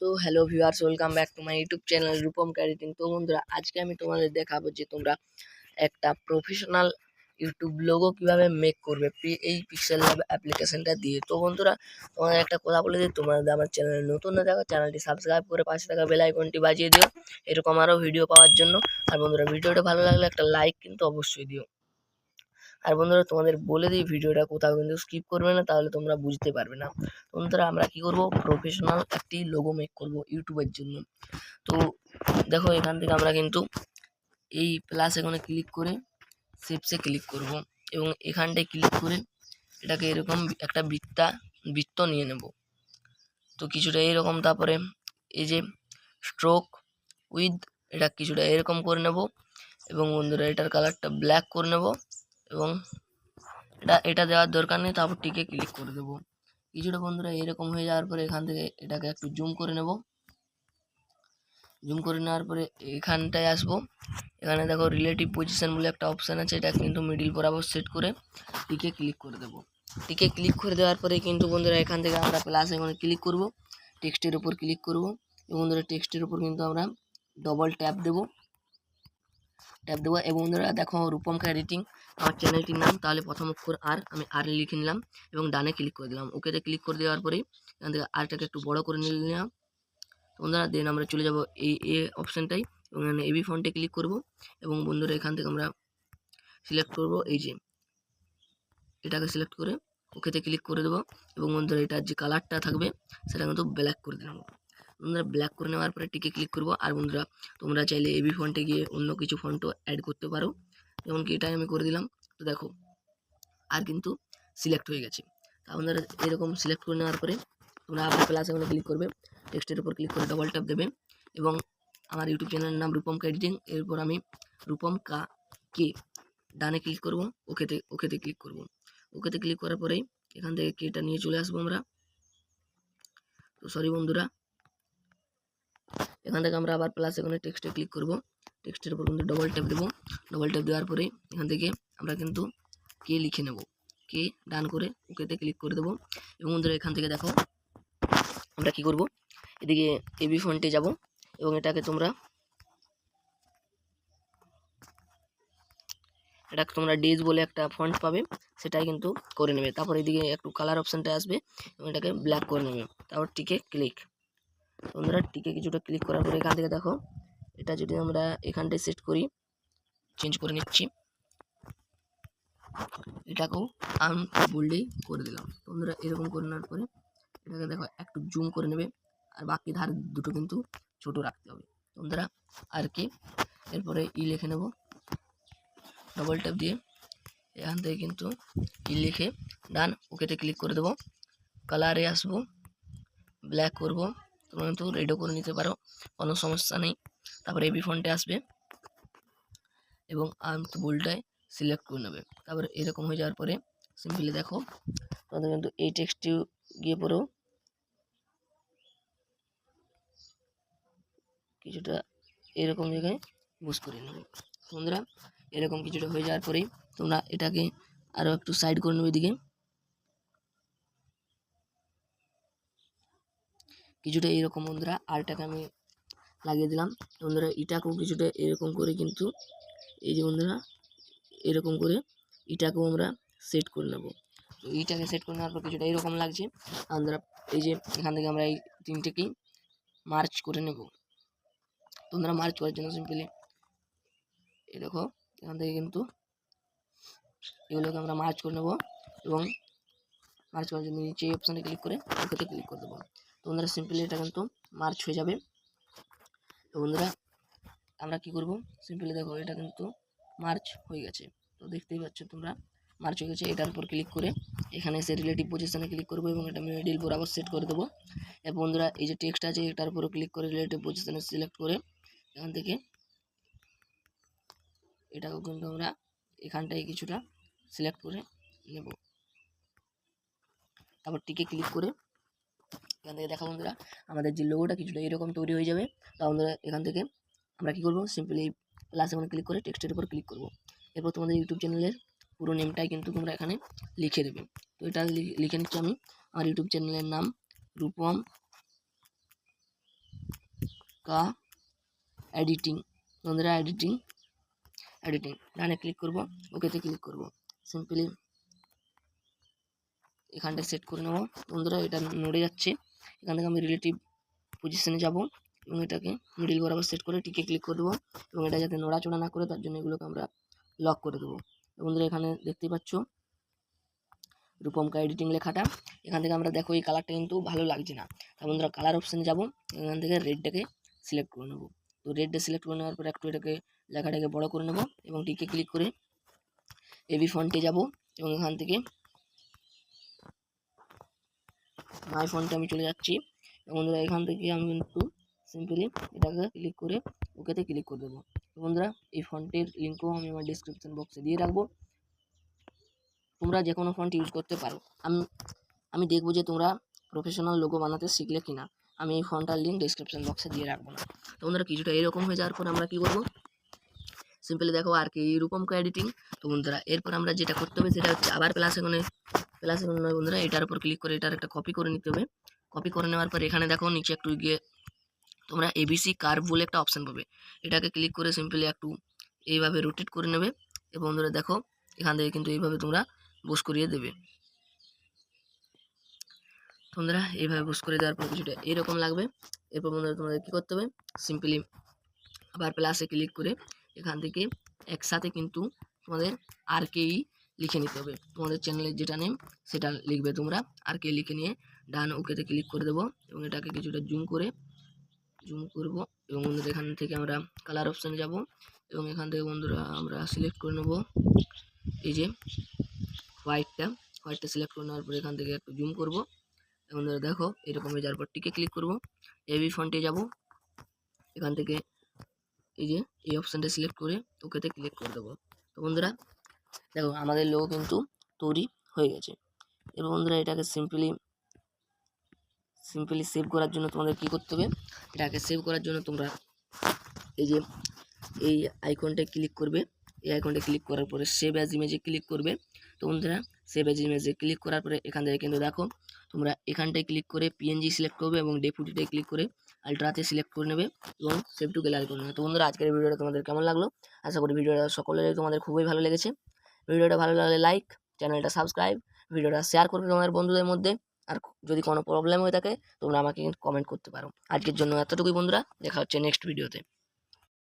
তো hello viewers, welcome back to my YouTube channel Rupam editing. তো বন্ধুরা, আজকে আমি তোমাদের দেখাবো যে তোমরা একটা প্রফেশনাল ইউটিউব লোগো কিভাবে মেক করবে এই পিক্সেল ল্যাব অ্যাপ্লিকেশনটা দিয়ে। তো বন্ধুরা, তোমাদের একটা কথা বলে দিই, তোমরা যদি আমার চ্যানেলে নতুন না দেখো, চ্যানেলটি সাবস্ক্রাইব করে পাশে থাকা বেল আইকনটি বাজিয়ে দিও এরকম আরও ভিডিও পাওয়ার জন্য। আর বন্ধুরা, ভিডিওটা ভালো লাগলে একটা লাইক কিন্তু অবশ্যই দিও। আর বন্ধুরা, তোমাদের বলে দিই, ভিডিওটা কোথাও কিন্তু স্কিপ করবে না, তাহলে তোমরা বুঝতে পারবে না। বন্ধুরা, আমরা কি করব, প্রফেশনাল একটি লোগো মেক করব ইউটিউবের জন্য। তো দেখো, এখান থেকে আমরা কিন্তু এই প্লাস এখানে ক্লিক করে শেপসে ক্লিক করব এবং এখানটায় ক্লিক করে এটাকে এরকম একটা বৃত্ত নিয়ে নেব। তো কিছুটা এরকম, তারপরে এই যে স্ট্রোক উইথ এটা কিছুটা এরকম করে নেব এবং বন্ধুরা এটার কালারটা ব্ল্যাক করে নেব এবং এটা দেওয়ার দরকার নেই, তারপর টিকে ক্লিক করে দেবো। কিছুটা বন্ধুরা এরকম হয়ে যাওয়ার পরে এখান থেকে এটাকে একটু জুম করে নেব। জুম করে নেওয়ার পরে এখানটায় আসবো। এখানে দেখো রিলেটিভ পজিশন বলে একটা অপশান আছে, এটা কিন্তু মিডিল বরাবর সেট করে টিকে ক্লিক করে দেবো। টিকে ক্লিক করে দেওয়ার পরে কিন্তু বন্ধুরা এখান থেকে আমরা প্লাস এখানে ক্লিক করব, টেক্সটের উপর ক্লিক করব এবং বন্ধুরা টেক্সটের উপর কিন্তু আমরা ডবল ট্যাপ দেবো এবং বন্ধুরা দেখো রূপমকা এডিটিং আমার চ্যানেলটির নাম, তাহলে প্রথম অক্ষর আমি আর লিখে নিলাম এবং ডানে ক্লিক করে দিলাম। ওকেতে ক্লিক করে দেওয়ার পরে এখান থেকে আরটাকে একটু বড় করে নিলাম বন্ধুরা। দেন আমরা চলে যাব এই অপশানটাই এবং এখানে এবি ফন্টে ক্লিক করব এবং বন্ধুরা এখান থেকে আমরা সিলেক্ট করব এই যে এটাকে সিলেক্ট করে ওকেতে ক্লিক করে দেবো এবং বন্ধুরা এটার যে কালারটা থাকবে সেটা কিন্তু ব্ল্যাক করে দেবো। বন্ধুরা ব্ল্যাক করে নেওয়ার পরে টিকে ক্লিক করব। আর বন্ধুরা তোমরা চাইলে এবি ফন্টে গিয়ে অন্য কিছু ফন্টও অ্যাড করতে পারো, যেমনকি এটাই আমি করে দিলাম। তো দেখো আর কিন্তু সিলেক্ট হয়ে গেছে। তা বন্ধুরা এরকম সিলেক্ট করে নেওয়ার পরে তোমরা আবার প্লাস এখানে ক্লিক করবে, টেক্সটের উপর ক্লিক করে ডবল ট্যাপ দেবে এবং আমার ইউটিউব চ্যানেলের নাম রূপমকা এডিটিং, এরপর আমি রূপমকা কে ডানে ক্লিক করব, ওকেতে ক্লিক করব। ওকেতে ক্লিক করার পরেই এখান থেকে কেটা নিয়ে চলে আসবো আমরা। তো সরি বন্ধুরা, এখান থেকে আমরা আবার প্লাস এখানে টেক্সটে ক্লিক করব, টেক্সটের উপর কিন্তু ডবল ট্যাপ দেবো। ডবল ট্যাপ দেওয়ার পরে এখান থেকে আমরা কিন্তু কে লিখে নেব, কে ডান করে ওকেতে ক্লিক করে দেবো এবং বন্ধুরা এখান থেকে দেখো আমরা কি করব, এদিকে এবি ফন্টে যাব এবং এটাকে তোমরা ডেজ বলে একটা ফন্ট পাবে, সেটাই কিন্তু করে নেবে। তারপর এদিকে একটু কালার অপশানটা আসবে এবং এটাকে ব্ল্যাক করে নেবে। তারপর টিকে ক্লিক, তোমরা টিকে কিছুটা ক্লিক করার পরে এখান থেকে দেখো এটা যদি আমরা এখানটায় সেট করি, চেঞ্জ করে নিচ্ছি, এটাকেও আমি বোল্ডেই করে দিলাম। তোমরা এরকম করে নেওয়ার পরে এটাকে দেখো একটু জুম করে নেবে আর বাকি ধার দুটো কিন্তু ছোট রাখতে হবে। তোমরা আর কি এরপরে লিখে নেব, ডবল ট্যাপ দিয়ে এখান থেকে কিন্তু লিখে ডান ওকেতে ক্লিক করে দেবো। কালারে আসবো, ব্ল্যাক করব, তোমরা কিন্তু রেডও করে নিতে পারো, কোনো সমস্যা নেই। তারপরে এবি ফন্টে আসবে এবং আর্মস বোল্ডটায় সিলেক্ট করে নেবে। তারপরে এরকম হয়ে যাওয়ার পরে সিম্পলি দেখো তোমাদের কিন্তু এই টেক্সটটি গিয়ে পরেও কিছুটা এরকম জায়গায় বুঝ করে নেবে। বন্ধুরা এরকম কিছুটা হয়ে যাওয়ার পরেই তোমরা এটাকে আরও একটু সাইড করে নেবে, এদিকে কিছুটা এরকম। বন্ধুরা আরটাকে আমি লাগিয়ে দিলাম। বন্ধুরা এটাকেও কিছুটা এরকম করে কিন্তু এই যে বন্ধুরা এরকম করে এটাকেও আমরা সেট করে নেব। তো এইটাকে সেট করে নেওয়ার পর কিছুটা এরকম লাগছে। আমরা এই যে এখান থেকে আমরা এই তিনটেকেই মার্চ করে নেব। তোমরা মার্চ করার জন্য সিম্পলি এই দেখো এখান থেকে কিন্তু এগুলোকে আমরা মার্চ করে নেব এবং মার্চ করার জন্য নিচে এই অপশানে ক্লিক করে ওকেতে ক্লিক করে দেবো। তো বন্ধুরা সিম্পলি এটা কিন্তু মার্চ হয়ে যাবে। তো বন্ধুরা আমরা কি করব, সিম্পলি দেখো এটা কিন্তু মার্চ হয়ে গেছে। তো দেখতেই পাচ্ছ তোমরা মার্চ হয়ে গেছে। এটার উপর ক্লিক করে এখানে এসে রিলেটিভ পজিশনে ক্লিক করবো এবং এটা মিডিল বরাবর সেট করে দেবো। এবং বন্ধুরা এই যে টেক্সট আছে এটার উপর ক্লিক করে রিলেটিভ পজিশনে সিলেক্ট করে এখান থেকে এটাকেও কিন্তু আমরা এখানটায় কিছুটা সিলেক্ট করে নেব। তারপর টিকে ক্লিক করে এখান থেকে দেখা বন্ধুরা আমাদের যে লোগোটা কিছুটা এরকম তৈরি হয়ে যাবে। তা বন্ধুরা এখান থেকে আমরা কি করব, সিম্পলি প্লাস এখানে ক্লিক করে টেক্সটের উপর ক্লিক করব। এরপর তোমাদের ইউটিউব চ্যানেলের পুরো নেমটাই কিন্তু তোমরা এখানে লিখে দেবে। তো এটা লিখে নিচ্ছি আমি, আমার ইউটিউব চ্যানেলের নাম রূপম কা এডিটিং বন্ধুরা, এডিটিং ডানে ক্লিক করব, ওকেতে ক্লিক করব। সিম্পলি এখানটা সেট করে নেব বন্ধুরা। এটা নড়ে যাচ্ছে, এখান থেকে আমি রিলেটিভ পজিশনে যাব এবং এটাকে মিডিল বরাবর সেট করে টিকে ক্লিক করে দেবো এবং এটা যাতে নড়াচড়া না করে তার জন্য এগুলোকে আমরা লক করে দেবো। বন্ধুরা এখানে দেখতেই পাচ্ছ রূপমকা এডিটিং লেখাটা। এখান থেকে আমরা দেখো এই কালারটা কিন্তু ভালো লাগছে না, তা বন্ধুরা কালার অপশানে যাব, এখান থেকে রেডটাকে সিলেক্ট করে নেবো। তো রেডটা সিলেক্ট করে নেওয়ার পর একটু এটাকে লেখাটাকে বড় করে নেব এবং টিকে ক্লিক করে এবি ফন্টে যাব এবং এখান থেকে মাই ফন্টে আমি চলে যাচ্ছি। বন্ধুরা এখান থেকে আমি কিন্তু সিম্পলি এটাকে ক্লিক করে ওকেতে ক্লিক করে দেবো। তো বন্ধুরা এই ফন্টের লিঙ্কও আমি আমার ডিসক্রিপশন বক্সে দিয়ে রাখবো, তোমরা যে কোনো ফন্ট ইউজ করতে পারো। আমি দেখবো যে তোমরা প্রফেশনাল লোগো বানাতে শিখলে কিনা, আমি এই ফন্টটার লিঙ্ক ডিসক্রিপশন বক্সে দিয়ে রাখবো না। তো বন্ধুরা কিছুটা এরকম হয়ে যাওয়ার পর আমরা কি করবো, সিম্পলি দেখো আর কি রূপমকা এডিটিং। তো বন্ধুরা এরপর আমরা যেটা করতে হবে সেটা হচ্ছে আবার প্লাস এখানে নয় বন্ধুরা, এটার উপর ক্লিক করে এটার একটা কপি করে নিতে হবে। কপি করে নেওয়ার পর এখানে দেখো নিচে একটু গিয়ে তোমরা এবিসি কার্ভ বলে একটা অপশান পাবে, এটাকে ক্লিক করে সিম্পলি একটু এইভাবে রোটেট করে নেবে এবং বন্ধুরা দেখো এখান থেকে কিন্তু এইভাবে তোমরা বস করিয়ে দেবে। বন্ধুরা এইভাবে বস করে দেওয়ার পর কিছুটা এরকম লাগবে। এরপর বন্ধুরা তোমাদের কী করতে হবে, সিম্পলি আবার প্লাসে ক্লিক করে এখান থেকে একসাথে কিন্তু তোমাদের RKE লিখে নিতে হবে। তোমাদের চ্যানেলের যেটা নেম সেটা লিখবে তোমরা, RKE লিখে নিয়ে ডান ওকেতে ক্লিক করে দেবো এবং এটাকে কিছুটা জুম করব এবং বন্ধুরা এখান থেকে আমরা কালার অপশানে যাব এবং এখান থেকে বন্ধুরা আমরা সিলেক্ট করে নেব এই যে হোয়াইটটা সিলেক্ট করে নেওয়ার পর এখান থেকে একটু জুম করব এবং বন্ধুরা দেখো এরকম হয়ে যাওয়ার পর টিকে ক্লিক করব, এবি ফন্টে যাব, এখান থেকে এই যে এই অপশানটা সিলেক্ট করে ওকেতে ক্লিক করে দেবো। তো বন্ধুরা দেখো আমাদের লোগো কিন্তু তৈরি হয়ে গেছে। এবার বন্ধুরা এটাকে সিম্পলি সেভ করার জন্য তোমাদের কী করতে হবে, এটাকে সেভ করার জন্য তোমরা এই যে এই আইকনটায় ক্লিক করবে, এই আইকনটা ক্লিক করার পরে সেভ অ্যাজ ইমেজে ক্লিক করবে। তো বন্ধুরা সেভ অ্যাজ ইমেজে ক্লিক করার পরে এখান থেকে কিন্তু দেখো তোমরা এখানটায় ক্লিক করে PNG সিলেক্ট করবে এবং ডেপুটিটায় ক্লিক করে আলট্রাতে সিলেক্ট করে নেবে এবং সেভ টু গ্যালারি করে নেবে। তো বন্ধুরা আজকের ভিডিওটা তোমাদের কেমন লাগলো, আশা করি ভিডিওটা সকলেরই তোমাদের খুবই ভালো লেগেছে। ভিডিওটা ভালো লাগলে লাইক, চ্যানেলটা সাবস্ক্রাইব, ভিডিওটা শেয়ার করবে তোমাদের বন্ধুদের মধ্যে। আর যদি কোনো প্রবলেম হয়ে থাকে তোমরা আমাকে কমেন্ট করতে পারো। আজকের জন্য এতটুকুই বন্ধুরা, দেখা হচ্ছে নেক্সট ভিডিওতে।